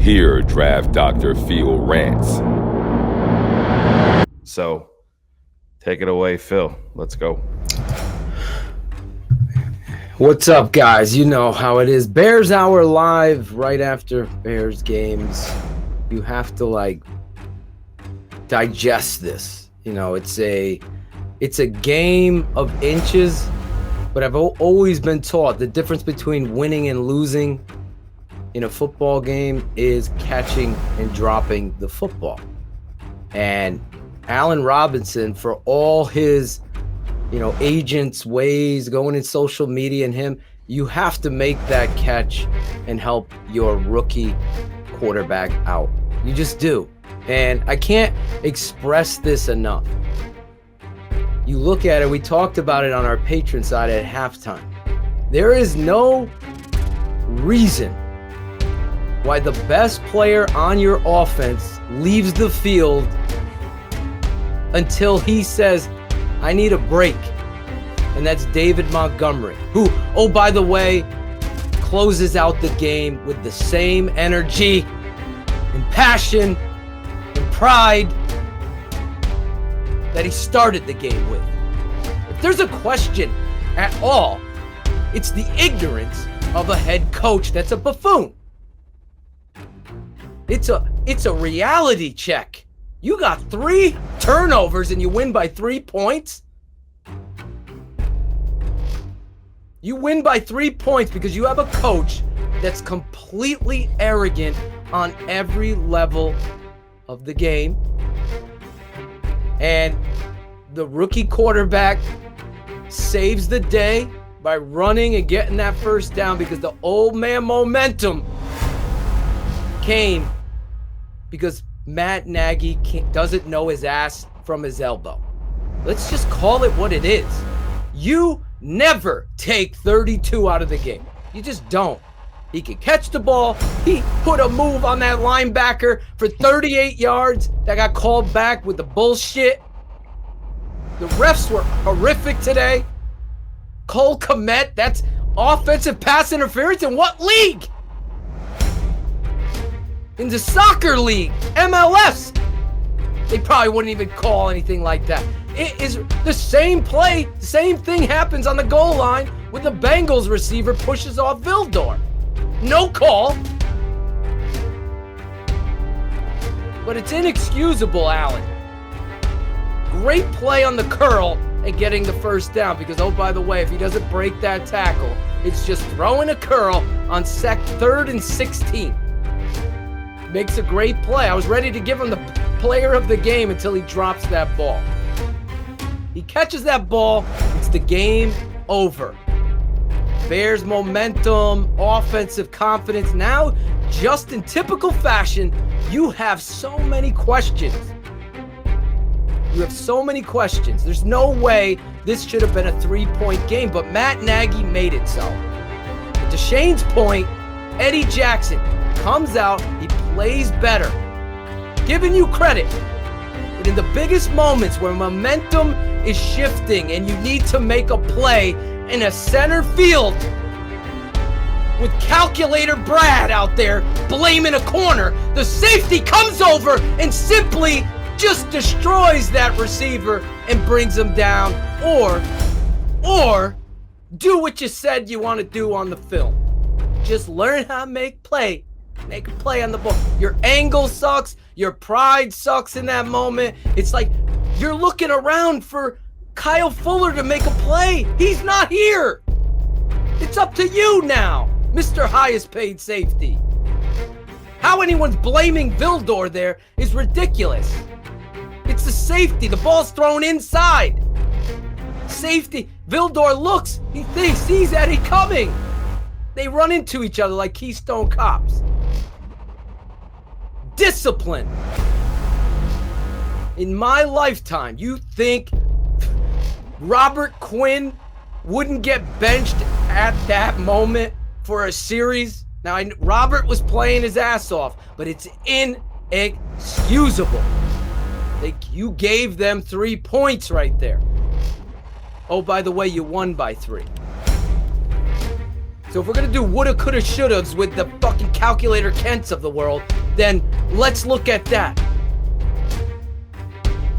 Here, Draft Dr. Phil rants. So, take it away, Phil. Let's go. What's up, guys? You know how it is. Bears Hour live right after Bears games. You have to digest this. You know, it's a game of inches, but I've always been taught the difference between winning and losing in a football game is catching and dropping the football. And Allen Robinson, for all his agents' ways, going in social media and him, you have to make that catch and help your rookie quarterback out. You just do. And I can't express this enough. You look at it, we talked about it on our Patreon side at halftime. There is no reason why the best player on your offense leaves the field until he says, I need a break. And that's David Montgomery, who, oh, by the way, closes out the game with the same energy and passion and pride that he started the game with. If there's a question at all, it's the ignorance of a head coach that's a buffoon. It's a reality check. You got 3 turnovers and you win by 3 points. You win by 3 points because you have a coach that's completely arrogant on every level of the game. And the rookie quarterback saves the day by running and getting that first down because the old man momentum came because Matt Nagy doesn't know his ass from his elbow. Let's just call it what it is. You never take 32 out of the game. You just don't. He can catch the ball. He put a move on that linebacker for 38 yards that got called back with the bullshit. The refs were horrific today. Cole Kmet, that's offensive pass interference in what league? In the soccer league, MLS. They probably wouldn't even call anything like that. It is the same play, the same thing happens on the goal line when the Bengals receiver pushes off Vildor. No call. But it's inexcusable, Allen. Great play on the curl and getting the first down because, oh, by the way, if he doesn't break that tackle, it's just throwing a curl on 3rd and 16. Makes a great play. I was ready to give him the player of the game until he drops that ball. He catches that ball, it's the game over. Bears momentum, offensive confidence. Now, just in typical fashion, you have so many questions. You have so many questions. There's no way this should have been a 3-point game, but Matt Nagy made it so. To Shane's point, Eddie Jackson comes out, he plays better. Giving you credit. But in the biggest moments where momentum is shifting and you need to make a play in a center field with calculator Brad out there blaming a corner, the safety comes over and simply just destroys that receiver and brings him down. Or do what you said you want to do on the film. Just learn how to make a play on the ball. Your angle sucks. Your pride sucks in that moment. It's like you're looking around for Kyle Fuller to make a play. He's not here. It's up to you now, Mr. Highest Paid Safety. How anyone's blaming Vildor there is ridiculous. It's the safety. The ball's thrown inside. Safety. Vildor looks. He sees Eddie coming. They run into each other like Keystone Cops. Discipline. In my lifetime, you think Robert Quinn wouldn't get benched at that moment for a series? Now, Robert was playing his ass off, but it's inexcusable. You gave them 3 points right there. Oh, by the way, you won by 3. So if we're going to do woulda, coulda, shouldas with the fucking calculator Kents of the world, then let's look at that.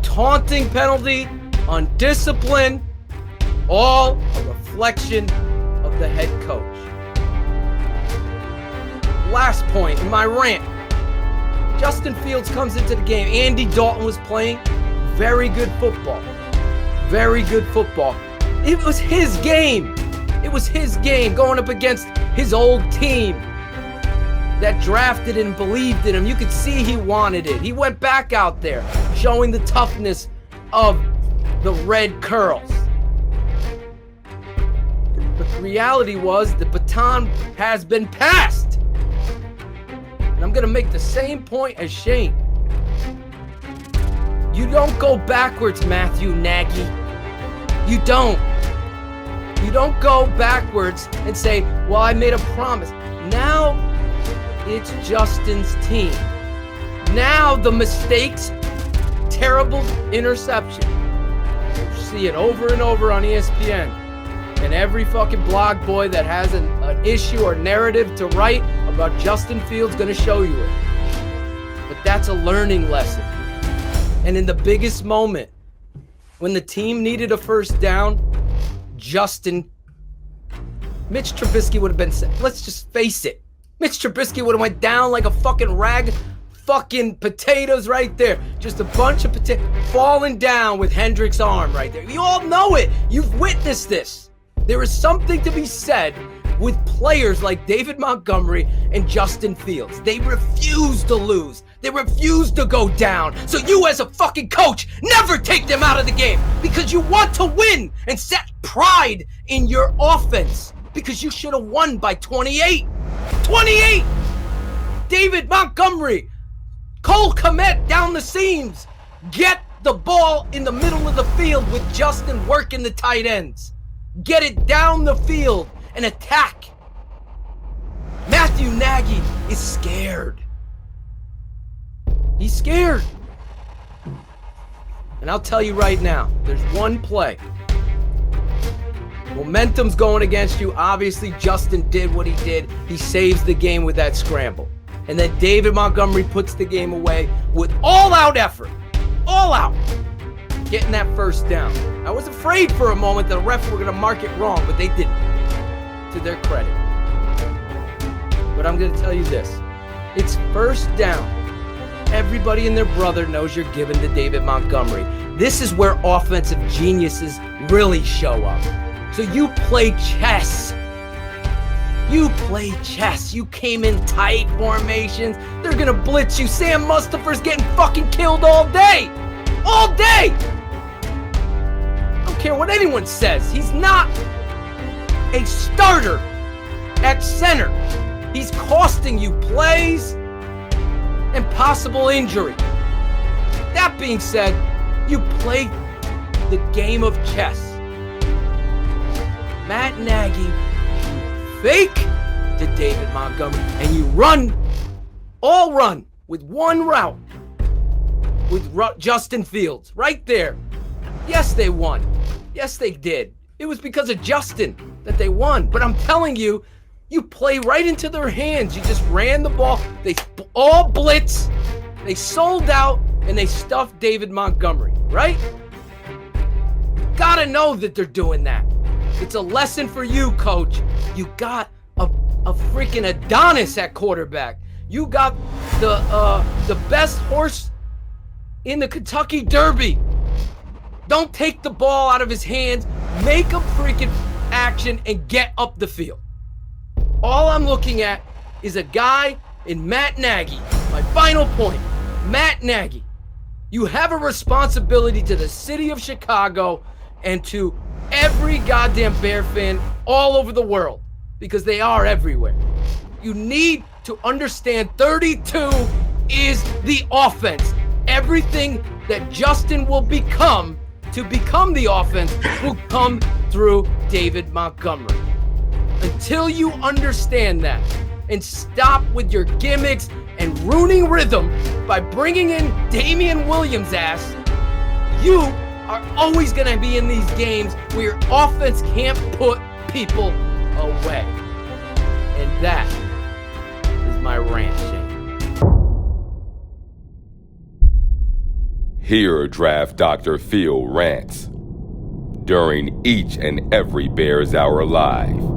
Taunting penalty, undisciplined, all a reflection of the head coach. Last point in my rant. Justin Fields comes into the game. Andy Dalton was playing very good football. Very good football. It was his game. It was his game going up against his old team that drafted and believed in him. You could see he wanted it. He went back out there showing the toughness of the red curls. But the reality was the baton has been passed. And I'm going to make the same point as Shane. You don't go backwards, Matthew Nagy. You don't. You don't go backwards and say, well, I made a promise. Now it's Justin's team. Now the mistakes, terrible interception. You see it over and over on ESPN. And every fucking blog boy that has an issue or narrative to write about Justin Fields going to show you it. But that's a learning lesson. And in the biggest moment, when the team needed a first down, Mitch Trubisky would have been, let's just face it, Mitch Trubisky would have went down like a fucking rag, fucking potatoes right there. Just a bunch of potatoes falling down with Hendrick's arm right there. You all know it. You've witnessed this. There is something to be said with players like David Montgomery and Justin Fields. They refuse to lose. They refuse to go down. So you as a fucking coach, never take them out of the game because you want to win and set pride in your offense because you should have won by 28. 28! David Montgomery, Cole Kmet down the seams. Get the ball in the middle of the field with Justin working the tight ends. Get it down the field and attack. Matthew Nagy is scared. He's scared. And I'll tell you right now, there's one play. Momentum's going against you. Obviously, Justin did what he did. He saves the game with that scramble. And then David Montgomery puts the game away with all-out effort. All out. Getting that first down. I was afraid for a moment that the refs were going to mark it wrong, but they didn't. To their credit. But I'm going to tell you this. It's first down. Everybody and their brother knows you're giving to David Montgomery. This is where offensive geniuses really show up. So you play chess. You play chess. You came in tight formations. They're going to blitz you. Sam Mustipher's getting fucking killed all day. All day. I don't care what anyone says. He's not a starter at center. He's costing you plays and possible injury. That being said, you play the game of chess. Matt Nagy, you fake to David Montgomery, and you run with one route with Justin Fields right there. Yes, they won. Yes, they did. It was because of Justin that they won. But I'm telling you, you play right into their hands. You just ran the ball. They all blitz. They sold out, and they stuffed David Montgomery, right? You gotta know that they're doing that. It's a lesson for you, coach. You got a freaking Adonis at quarterback. You got the best horse in the Kentucky Derby. Don't take the ball out of his hands. Make a freaking action and get up the field. All I'm looking at is a guy in Matt Nagy. My final point, Matt Nagy. You have a responsibility to the city of Chicago and to every goddamn Bear fan all over the world because they are everywhere. You need to understand 32 is the offense. Everything that Justin will become to become the offense will come through David Montgomery. Until you understand that and stop with your gimmicks and ruining rhythm by bringing in Damian Williams' ass, you are always going to be in these games where your offense can't put people away. And that is my rant, Shane. Here, Draft Dr. Phil rants during each and every Bears Hour Live.